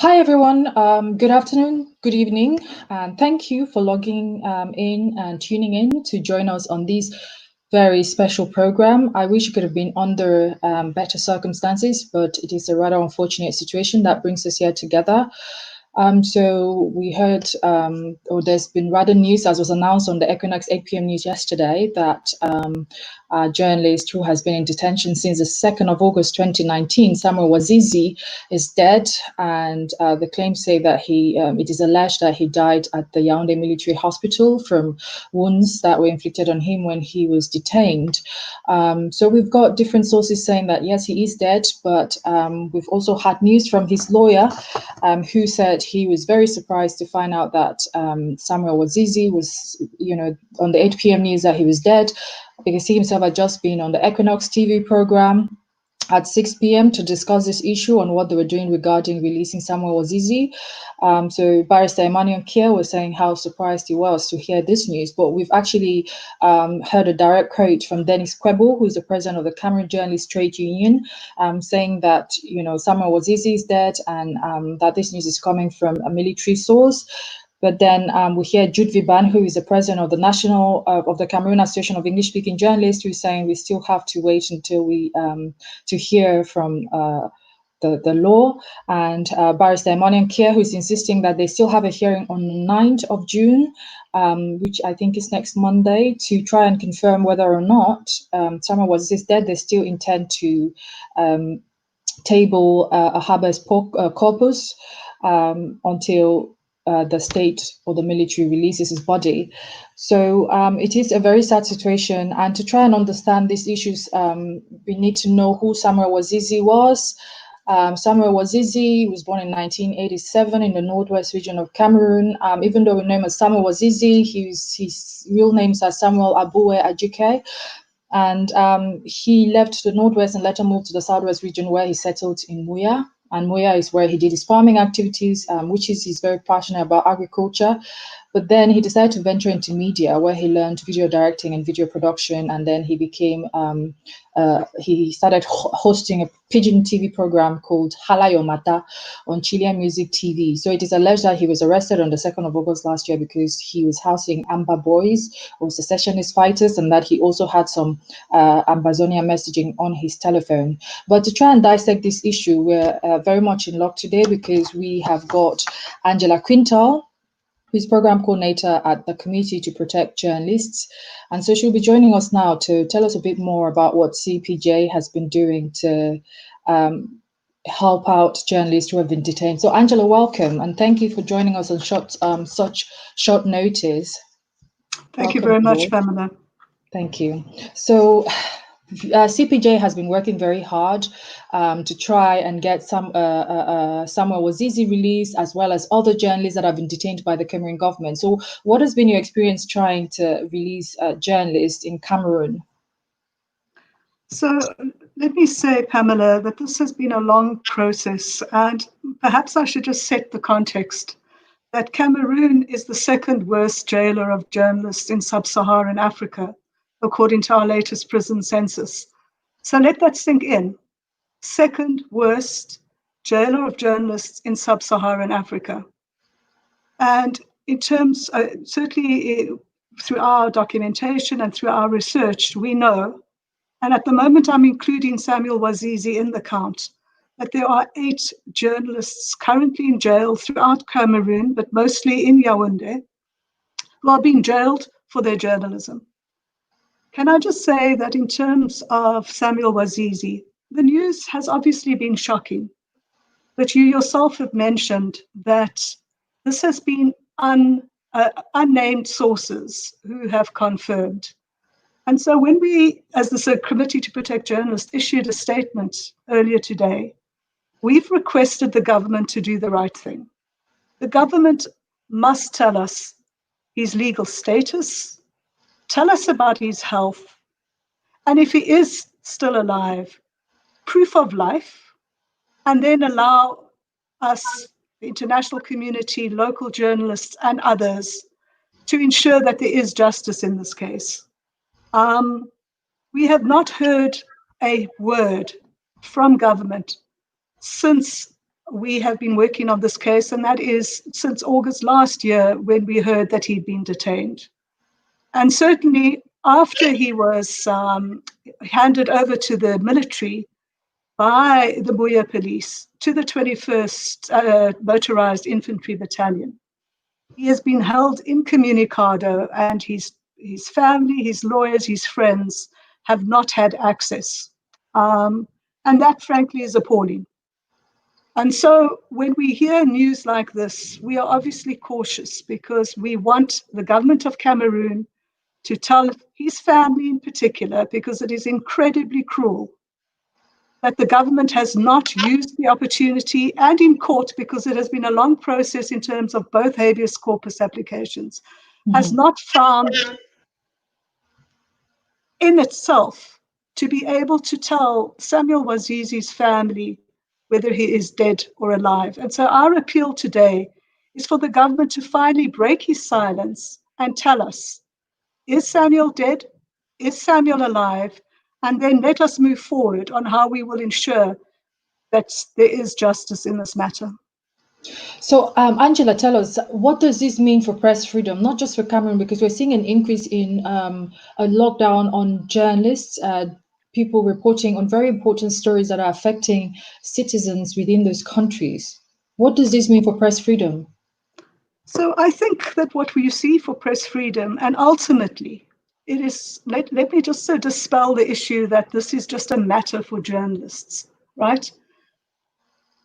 Hi, everyone. Good afternoon, good evening, and thank you for logging in and tuning in to join us on this very special program. I wish it could have been under better circumstances, but it is a rather unfortunate situation that brings us here together. So we heard, or there's been rather news, as was announced on the Equinox 8 p.m. news yesterday, that a journalist who has been in detention since the 2nd of August 2019, Samuel Wazizi, is dead. And the claims say that it is alleged that he died at the Yaoundé military hospital from wounds that were inflicted on him when he was detained. So we've got different sources saying that, yes, he is dead, but we've also had news from his lawyer who said he was very surprised to find out that Samuel Wazizi was, on the 8 p.m. news that he was dead, because he himself had just been on the Equinox TV program at 6 p.m. to discuss this issue on what they were doing regarding releasing Samuel Wazizi. So Barrister Emmanuel Kier was saying how surprised he was to hear this news. But we've actually heard a direct quote from Dennis Kwebo, who is the president of the Cameroon Journalists Trade Union, saying that, Samuel Wazizi is dead and that this news is coming from a military source. But then we hear Jude Viban, who is the president of the Cameroon Association of English-speaking Journalists, who is saying we still have to wait until we to hear from the law. And Barrister Emmanuel Kier, who is insisting that they still have a hearing on the 9th of June, which I think is next Monday, to try and confirm whether or not Samuel Wazizi dead. They still intend to table a habeas corpus until the state or the military releases his body. So it is a very sad situation. And to try and understand these issues, we need to know who Samuel Wazizi was. Samuel Wazizi was born in 1987 in the northwest region of Cameroon. Even though we know him as Samuel Wazizi, his real name is Samuel Aboué Ajike. And he left the northwest and later moved to the southwest region, where he settled in Muya. And Muya is where he did his farming activities, which he's very passionate about agriculture. But then he decided to venture into media, where he learned video directing and video production. And then he became, he started hosting a Pidgin TV program called Hala Yo Mata on Chilean Music TV. So it is alleged that he was arrested on the 2nd of August last year because he was housing Amba Boys or secessionist fighters, and that he also had some Ambazonia messaging on his telephone. But to try and dissect this issue, we're very much in luck today because we have got Angela Quintal, who's program coordinator at the Committee to Protect Journalists. And so she'll be joining us now to tell us a bit more about what CPJ has been doing to help out journalists who have been detained. So Angela, welcome, and thank you for joining us on such short notice. Thank you very much, Pamela. Thank you. So CPJ has been working very hard to try and get Samuel Wazizi released, as well as other journalists that have been detained by the Cameroon government. So what has been your experience trying to release journalists in Cameroon? So let me say, Pamela, that this has been a long process, and perhaps I should just set the context that Cameroon is the second worst jailer of journalists in sub-Saharan Africa, according to our latest prison census. So let that sink in. Second worst jailer of journalists in sub-Saharan Africa. And in terms, certainly through our documentation and through our research, we know, and at the moment I'm including Samuel Wazizi in the count, that there are 8 journalists currently in jail throughout Cameroon, but mostly in Yaoundé, who are being jailed for their journalism. Can I just say that in terms of Samuel Wazizi, the news has obviously been shocking, but you yourself have mentioned that this has been unnamed sources who have confirmed. And so when we, as the Committee to Protect Journalists, issued a statement earlier today, we've requested the government to do the right thing. The government must tell us his legal status, tell us about his health, and if he is still alive, proof of life, and then allow us, the international community, local journalists, and others to ensure that there is justice in this case. We have not heard a word from government since we have been working on this case, and that is since August last year when we heard that he'd been detained. And certainly after he was handed over to the military by the Buya police to the 21st Motorized Infantry Battalion, he has been held incommunicado, and his family, his lawyers, his friends have not had access. And that, frankly, is appalling. And so when we hear news like this, we are obviously cautious because we want the government of Cameroon to tell his family in particular, because it is incredibly cruel that the government has not used the opportunity, and in court, because it has been a long process in terms of both habeas corpus applications, has not found in itself to be able to tell Samuel Wazizi's family whether he is dead or alive. And so our appeal today is for the government to finally break his silence and tell us, is Samuel dead? Is Samuel alive? And then let us move forward on how we will ensure that there is justice in this matter. So, Angela, tell us, what does this mean for press freedom, not just for Cameroon, because we're seeing an increase in a lockdown on journalists, people reporting on very important stories that are affecting citizens within those countries. What does this mean for press freedom? So I think that what we see for press freedom, and ultimately, it is, let me just dispel the issue that this is just a matter for journalists, right?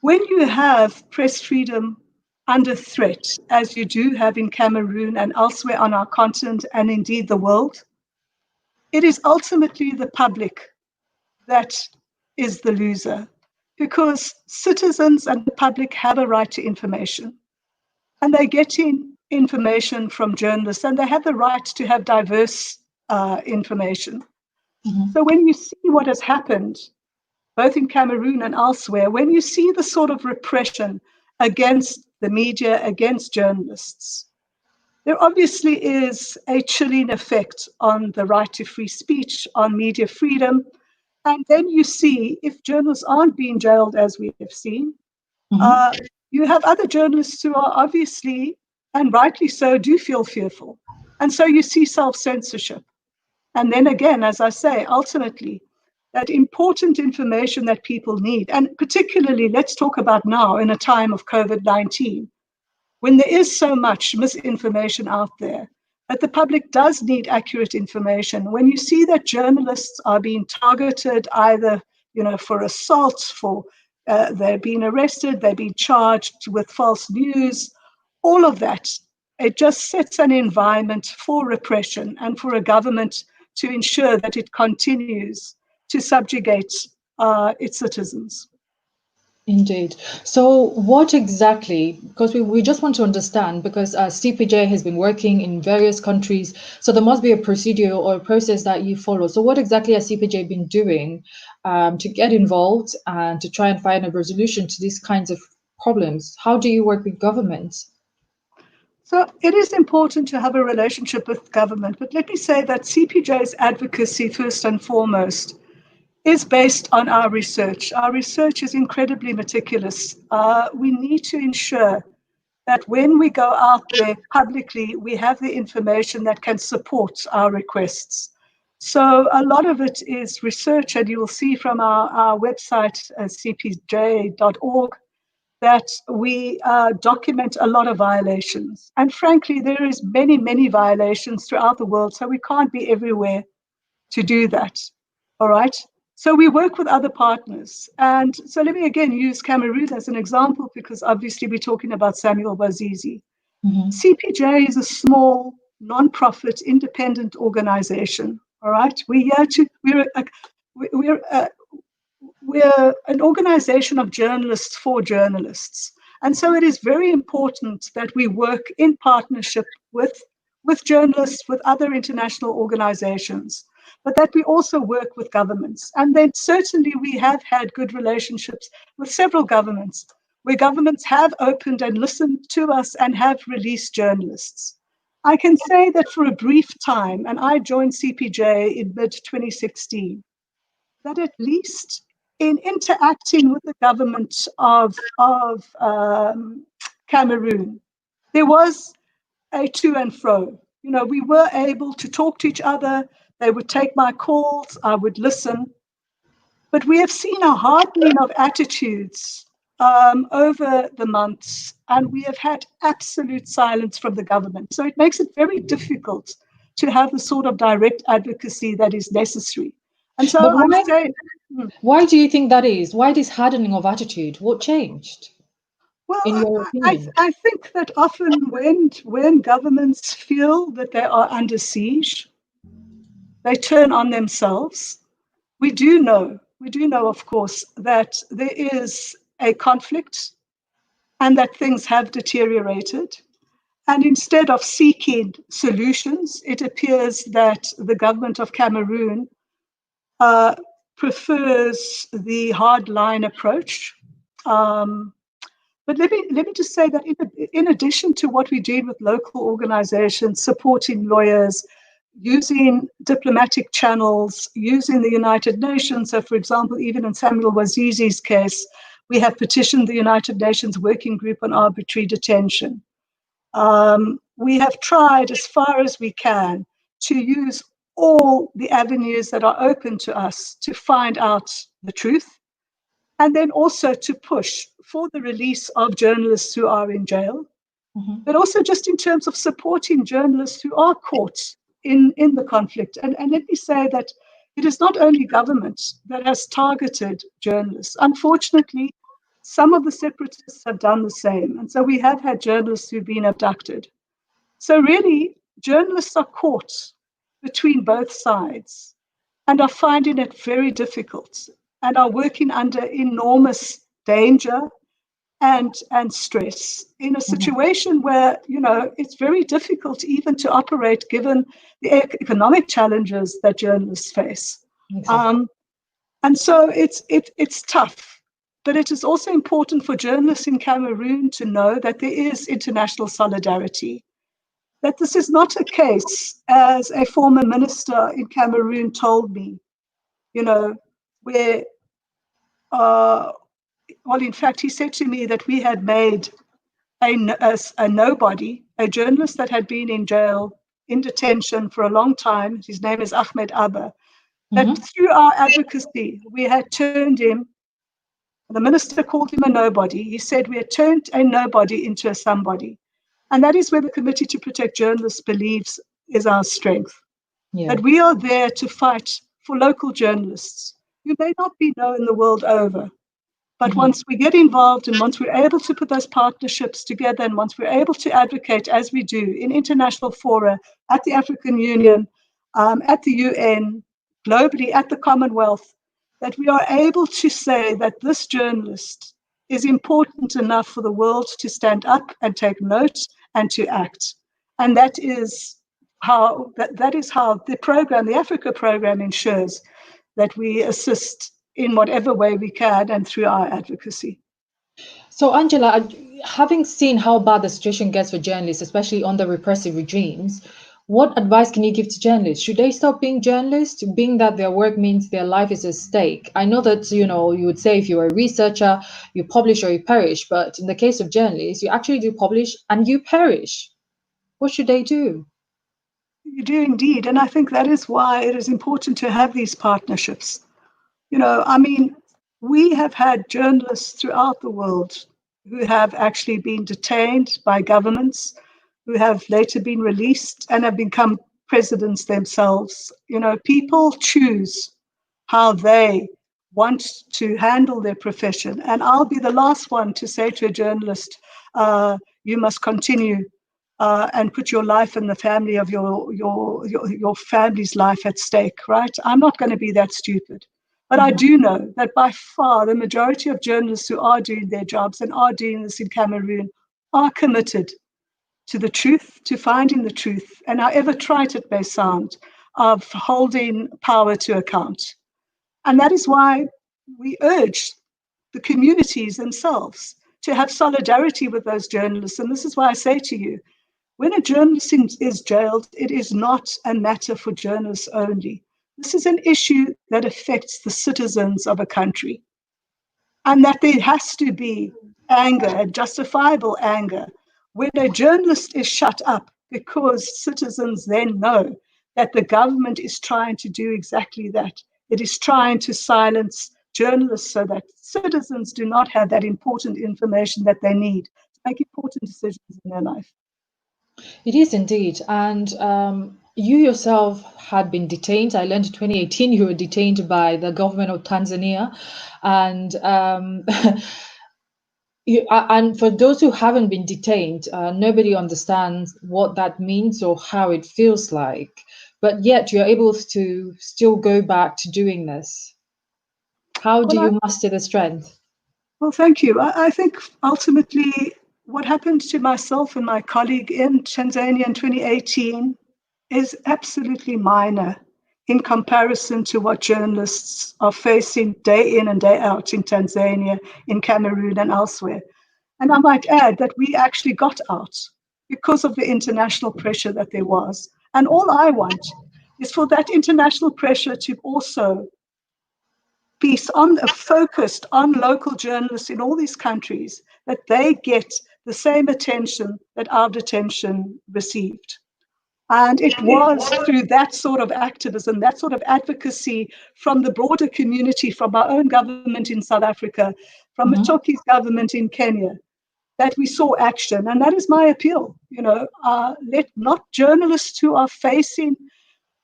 When you have press freedom under threat, as you do have in Cameroon and elsewhere on our continent and indeed the world, it is ultimately the public that is the loser, because citizens and the public have a right to information, and they're getting information from journalists, and they have the right to have diverse information. So when you see what has happened, both in Cameroon and elsewhere, when you see the sort of repression against the media, against journalists, there obviously is a chilling effect on the right to free speech, on media freedom. And then you see, if journalists aren't being jailed, as we have seen, you have other journalists who are obviously, and rightly so, do feel fearful. And so you see self-censorship. And then again, as I say, ultimately, that important information that people need, and particularly let's talk about now in a time of COVID-19, when there is so much misinformation out there, that the public does need accurate information. When you see that journalists are being targeted either, for assault, for they're being arrested, they're being charged with false news, all of that, it just sets an environment for repression and for a government to ensure that it continues to subjugate its citizens. Indeed. So what exactly, because we just want to understand, because CPJ has been working in various countries, so there must be a procedure or a process that you follow. So what exactly has CPJ been doing to get involved and to try and find a resolution to these kinds of problems? How do you work with governments? So it is important to have a relationship with government, but let me say that CPJ's advocacy, first and foremost, is based on our research. Our research is incredibly meticulous. We need to ensure that when we go out there publicly, we have the information that can support our requests. So a lot of it is research, and you will see from our website, cpj.org, that we document a lot of violations. And frankly, there is many, many violations throughout the world, so we can't be everywhere to do that, all right? So we work with other partners. And so let me again use Cameroon as an example, because obviously we're talking about Samuel Wazizi. CPJ is a small, non-profit, independent organization, all right? We're an organization of journalists for journalists. And so it is very important that we work in partnership with journalists, with other international organizations, but that we also work with governments. And then certainly we have had good relationships with several governments, where governments have opened and listened to us and have released journalists. I can say that for a brief time, and I joined CPJ in mid-2016, that at least in interacting with the government of Cameroon, there was a to and fro. We were able to talk to each other. They would take my calls, I would listen. But we have seen a hardening of attitudes over the months, and we have had absolute silence from the government. So it makes it very difficult to have the sort of direct advocacy that is necessary. And so But I'm saying, why do you think that is? Why this hardening of attitude? What changed, in well, your opinion? I think that often when governments feel that they are under siege, they turn on themselves. We do know, of course, that there is a conflict and that things have deteriorated. And instead of seeking solutions, it appears that the government of Cameroon uh, prefers the hardline approach. Um, but let me just say that in addition to what we did with local organizations, supporting lawyers, using diplomatic channels, using the United Nations. So, for example, even in Samuel Wazizi's case, we have petitioned the United Nations Working Group on Arbitrary Detention. We have tried as far as we can to use all the avenues that are open to us to find out the truth, and then also to push for the release of journalists who are in jail, but also just in terms of supporting journalists who are caught in the conflict. And let me say that it is not only government that has targeted journalists. Unfortunately, some of the separatists have done the same. And so we have had journalists who've been abducted. So really, journalists are caught between both sides and are finding it very difficult and are working under enormous danger and stress in a situation where it's very difficult even to operate given the economic challenges that journalists face. Exactly. And so it's tough, but it is also important for journalists in Cameroon to know that there is international solidarity, that this is not a case, as a former minister in Cameroon told me, where well, in fact, he said to me that we had made a nobody, a journalist that had been in jail, in detention for a long time. His name is Ahmed Abba. That through our advocacy, we had turned him, the minister called him a nobody. He said we had turned a nobody into a somebody. And that is where the Committee to Protect Journalists believes is our strength. Yeah. That we are there to fight for local journalists who may not be known the world over. But once we get involved and once we're able to put those partnerships together and once we're able to advocate, as we do in international fora, at the African Union, at the UN, globally, at the Commonwealth, that we are able to say that this journalist is important enough for the world to stand up and take note and to act. And that is how the program, the Africa program, ensures that we assist in whatever way we can and through our advocacy. So, Angela, having seen how bad the situation gets for journalists, especially under repressive regimes, what advice can you give to journalists? Should they stop being journalists, being that their work means their life is at stake? I know that, you would say if you're a researcher, you publish or you perish, but in the case of journalists, you actually do publish and you perish. What should they do? You do indeed. And I think that is why it is important to have these partnerships. We have had journalists throughout the world who have actually been detained by governments, who have later been released and have become presidents themselves. People choose how they want to handle their profession. And I'll be the last one to say to a journalist, you must continue and put your life and the family of your family's life at stake, right? I'm not going to be that stupid. But I do know that by far the majority of journalists who are doing their jobs and are doing this in Cameroon are committed to the truth, to finding the truth, and however trite it may sound, of holding power to account. And that is why we urge the communities themselves to have solidarity with those journalists. And this is why I say to you, when a journalist is jailed, it is not a matter for journalists only. This is an issue that affects the citizens of a country. and that there has to be anger, justifiable anger, when a journalist is shut up because citizens then know that the government is trying to do exactly that. It is trying to silence journalists so that citizens do not have that important information that they need to make important decisions in their life. It is indeed. And you yourself had been detained. I learned in 2018 you were detained by the government of Tanzania. And and for those who haven't been detained, nobody understands what that means or how it feels like. But yet you're able to still go back to doing this. How do you muster the strength? Well, thank you. I think ultimately what happened to myself and my colleague in Tanzania in 2018 is absolutely minor in comparison to what journalists are facing day in and day out in Tanzania, in Cameroon, and elsewhere. And I might add that we actually got out because of the international pressure that there was. And all I want is for that international pressure to also be focused on local journalists in all these countries, that they get the same attention that our detention received. And it was through that sort of activism, that sort of advocacy from the broader community, from our own government in South Africa, from Matoki's government in Kenya, that we saw action. And that is my appeal. Let not journalists who are facing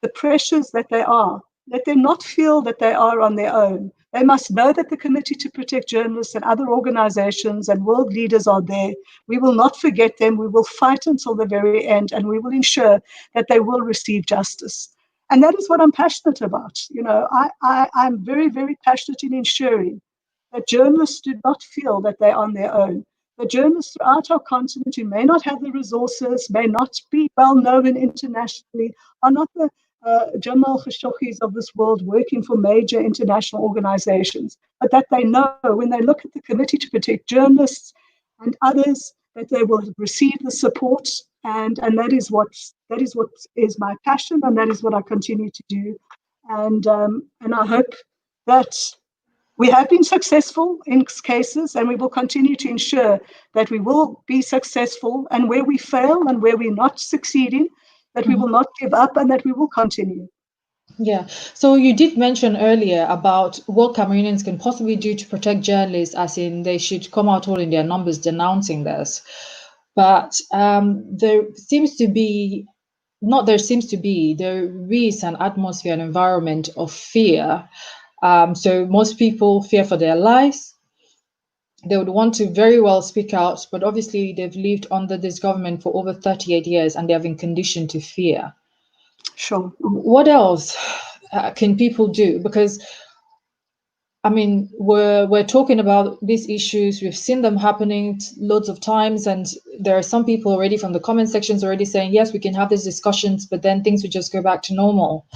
the pressures that they are, let them not feel that they are on their own. They must know that the Committee to Protect Journalists and other organizations and world leaders are there. We will not forget them. We will fight until the very end, and we will ensure that they will receive justice. And that is what I'm passionate about. I'm very, very passionate in ensuring that journalists do not feel that they're on their own. The journalists throughout our continent who may not have the resources, may not be well known internationally, are not the Jamal Khashoggis of this world working for major international organizations, but that they know when they look at the Committee to Protect Journalists and others, that they will receive the support, and that is what is my passion, and that is what I continue to do, and I hope that we have been successful in cases, and we will continue to ensure that we will be successful, and where we fail and where we're not succeeding, that we will not give up and that we will continue. Yeah. So you did mention earlier about what Cameroonians can possibly do to protect journalists, as in they should come out all in their numbers denouncing this. But there is an atmosphere, an environment of fear. So most people fear for their lives. They would want to very well speak out, but obviously they've lived under this government for over 38 years and they have been conditioned to fear. Sure. What else can people do? Because I mean, we're talking about these issues. We've seen them happening loads of times, and there are some people already from the comment sections already saying, yes, we can have these discussions, but then things would just go back to normal.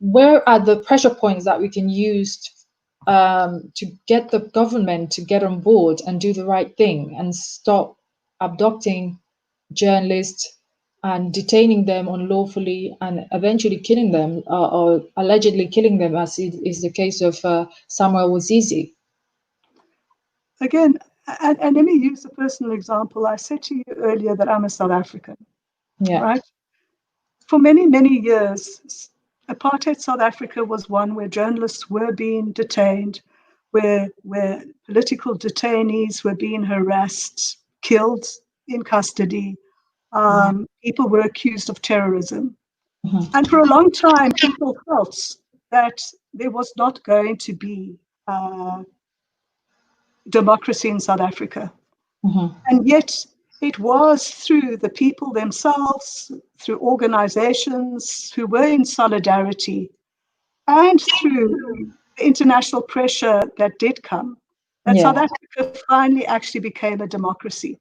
Where are the pressure points that we can use to get the government to get on board and do the right thing and stop abducting journalists and detaining them unlawfully and eventually killing them or allegedly killing them, as is the case of Samuel Wazizi? Again, and let me use a personal example. I said to you earlier that I'm a South African, right? For many, many years, apartheid South Africa was one where journalists were being detained, where political detainees were being harassed, killed in custody. People were accused of terrorism. And for a long time, people felt that there was not going to be democracy in South Africa. And yet it was through the people themselves, through organizations who were in solidarity, and through the international pressure that did come, that South Africa finally actually became a democracy.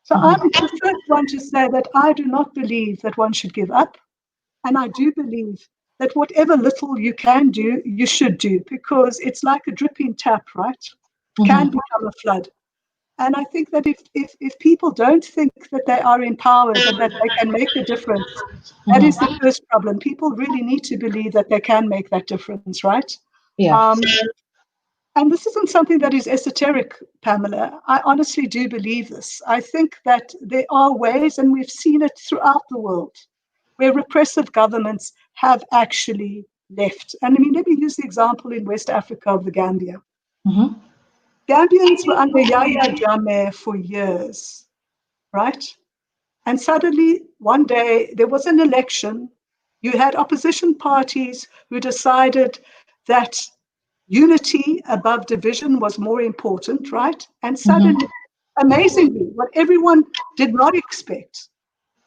So I'm the first one to say that I do not believe that one should give up. And I do believe that whatever little you can do, you should do, because it's like a dripping tap, right? It can become a flood. And I think that if people don't think that they are empowered and that they can make a difference, that is the first problem. People really need to believe that they can make that difference, right? Yeah. And this isn't something that is esoteric, Pamela. I honestly do believe this. I think that there are ways, and we've seen it throughout the world, where repressive governments have actually left. And I mean, let me use the example in West Africa of the Gambia. Mm-hmm. Gambians were under Yahya Jammeh for years, right? And suddenly, one day, there was an election. You had opposition parties who decided that unity above division was more important, right? And Mm-hmm. suddenly, amazingly, what everyone did not expect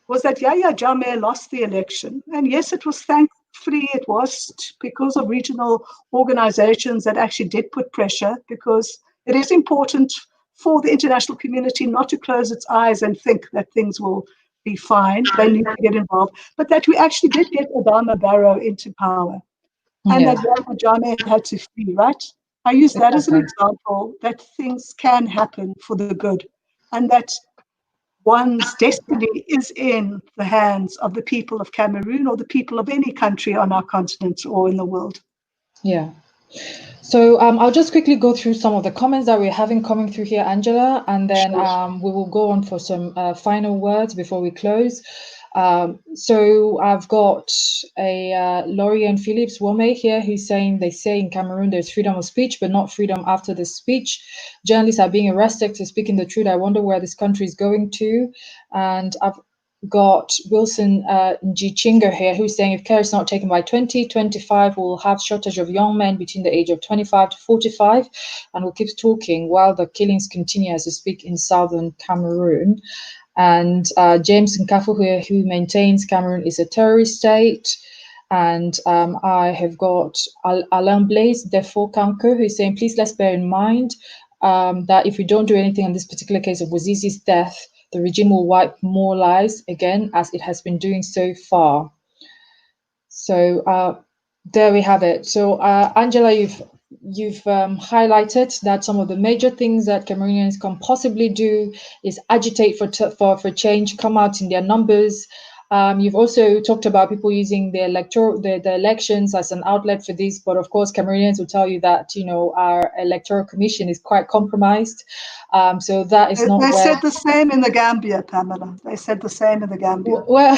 was that Yahya Jammeh lost the election. And yes, it was thankfully, it was because of regional organizations that actually did put pressure, because it is important for the international community not to close its eyes and think that things will be fine. They need to get involved. But that we actually did get Adama Barrow into power, and Yeah, that Yahya Jammeh had to flee, right? I use that as an exactly. example that things can happen for the good, and that one's destiny is in the hands of the people of Cameroon or the people of any country on our continent or in the world. Yeah. So I'll just quickly go through some of the comments that we're having coming through here, Angela, and then Sure. we will go on for some final words before we close. So I've got a Lorian Phillips Wome here who's saying they say in Cameroon there's freedom of speech, but not freedom after the speech. Journalists are being arrested for speaking the truth. I wonder where this country is going to. And I've got Wilson Njichinga here who's saying if care is not taken by 2025, we'll have shortage of young men between the age of 25 to 45, and we'll keep talking while the killings continue as we speak in southern Cameroon. And James Nkafu here, who maintains Cameroon is a terrorist state. And I have got Alain Blaise Defo Kanko, who's saying, please let's bear in mind that if we don't do anything on this particular case of Wazizi's death, the regime will wipe more lives again, as it has been doing so far. So there we have it. So Angela, you've highlighted that some of the major things that Cameroonians can possibly do is agitate for change, come out in their numbers. You've also talked about people using the elections as an outlet for this, but of course, Cameroonians will tell you that our electoral commission is quite compromised. So that is not They where. said the same in the Gambia, Pamela. They said the same in the Gambia. Well,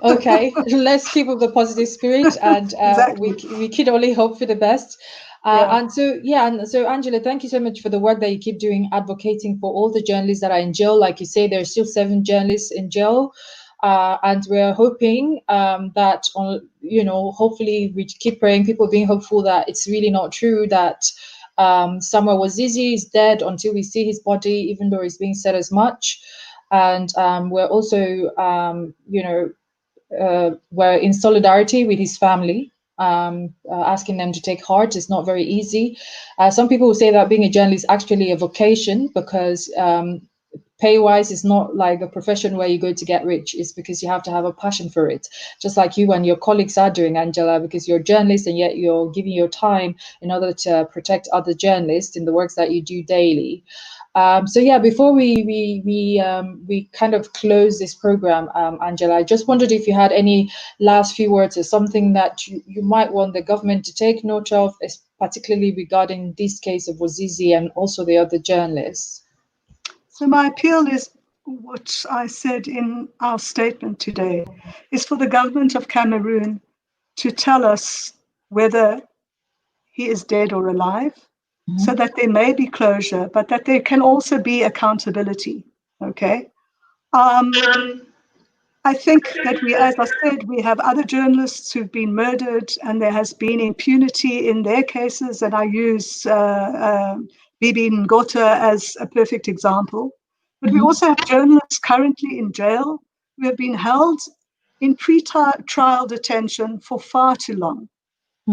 okay, let's keep up the positive spirit, and Exactly. we can only hope for the best. Yeah. And so Angela, thank you so much for the work that you keep doing, advocating for all the journalists that are in jail. Like you say, there are still 7 journalists in jail, and we're hoping that hopefully we keep praying. People being hopeful that it's really not true that Samuel Wazizi is dead until we see his body, even though it's being said as much. And we're also, we're in solidarity with his family, asking them to take heart. It's not very easy. Some people will say that being a journalist is actually a vocation because pay-wise is not like a profession where you go to get rich. It's because you have to have a passion for it, just like you and your colleagues are doing, Angela, because you're a journalist and yet you're giving your time in order to protect other journalists in the works that you do daily. So yeah, before we kind of close this program, Angela, I just wondered if you had any last few words or something that you might want the government to take note of, particularly regarding this case of Wazizi and also the other journalists. So my appeal is what I said in our statement today, is for the government of Cameroon to tell us whether he is dead or alive, so that there may be closure, but that there can also be accountability. Okay. I think that we, as I said, we have other journalists who've been murdered, and there has been impunity in their cases. And I use Bibi Ngota as a perfect example. But we also have journalists currently in jail who have been held in pre-trial detention for far too long.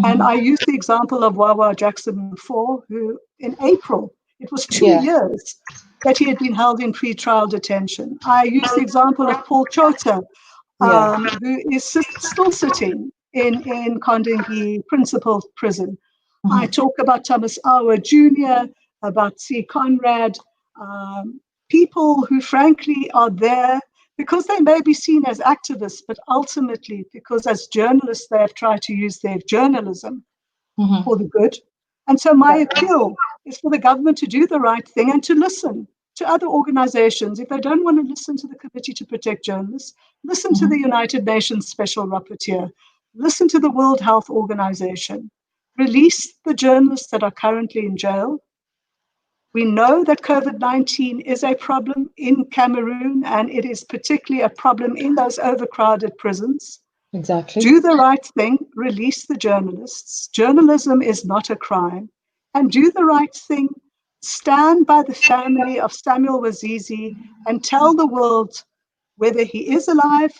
And I use the example of Wawa Jackson Mfor, who in April, it was 2 Yeah. years that he had been held in pre-trial detention. I use the example of Paul Chota, Yeah. who is still sitting in Kondengui Principal Prison. I talk about Thomas Awa Jr., about C. Conrad, people who frankly are there because they may be seen as activists, but ultimately because as journalists, they have tried to use their journalism for the good. And so my appeal is for the government to do the right thing and to listen to other organizations. If they don't want to listen to the Committee to Protect Journalists, listen to the United Nations Special Rapporteur, listen to the World Health Organization, release the journalists that are currently in jail. We know that COVID-19 is a problem in Cameroon, and it is particularly a problem in those overcrowded prisons. Exactly. Do the right thing, release the journalists. Journalism is not a crime. And do the right thing, stand by the family of Samuel Wazizi and tell the world whether he is alive,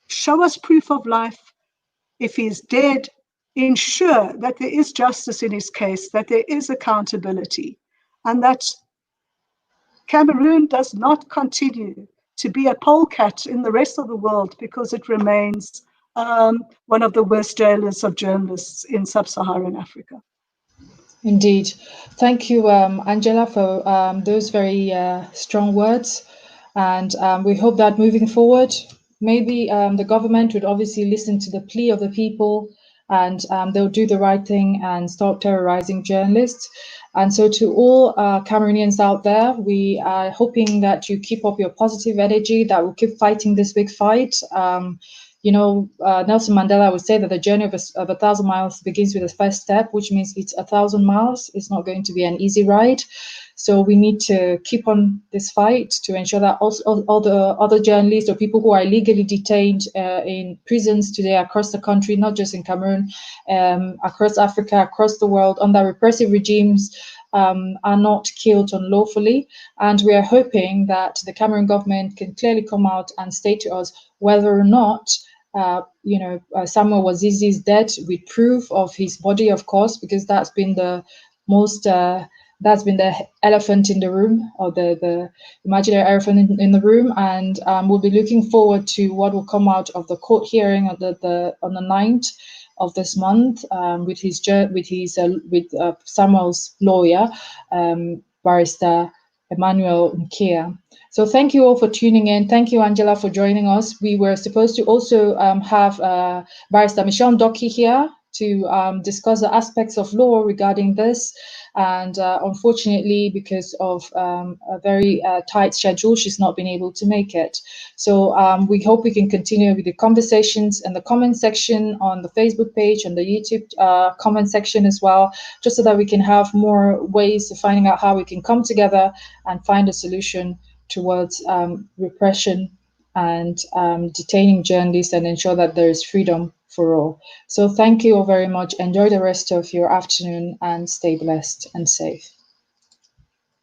show us proof of life. If he's dead, ensure that there is justice in his case, that there is accountability, and that Cameroon does not continue to be a polecat in the rest of the world because it remains one of the worst jailers of journalists in sub-Saharan Africa. Indeed. Thank you, Angela, for those very strong words. And we hope that moving forward, maybe the government would obviously listen to the plea of the people, and they'll do the right thing and stop terrorizing journalists. And so to all Cameroonians out there, we are hoping that you keep up your positive energy, that we'll keep fighting this big fight. Nelson Mandela would say that the journey of 1,000 miles begins with the first step, which means it's 1,000 miles. It's not going to be an easy ride. So we need to keep on this fight to ensure that also all the other journalists or people who are illegally detained in prisons today across the country, not just in Cameroon, across Africa, across the world, under repressive regimes, are not killed unlawfully. And we are hoping that the Cameroon government can clearly come out and state to us whether or not Samuel Wazizi is dead with proof of his body, of course, because that's been the most that's been the elephant in the room, or the imaginary elephant in the room. And we'll be looking forward to what will come out of the court hearing on the 9th of this month with Samuel's lawyer, Barrister Emmanuel Nkia. So thank you all for tuning in. Thank you, Angela, for joining us. We were supposed to also have Barrister Michelle Ndoki here to discuss the aspects of law regarding this. And unfortunately, because of a very tight schedule, she's not been able to make it. So we hope we can continue with the conversations in the comment section on the Facebook page and the YouTube comment section as well, just so that we can have more ways of finding out how we can come together and find a solution towards repression and detaining journalists and ensure that there is freedom for all. So thank you all very much. Enjoy the rest of your afternoon and stay blessed and safe.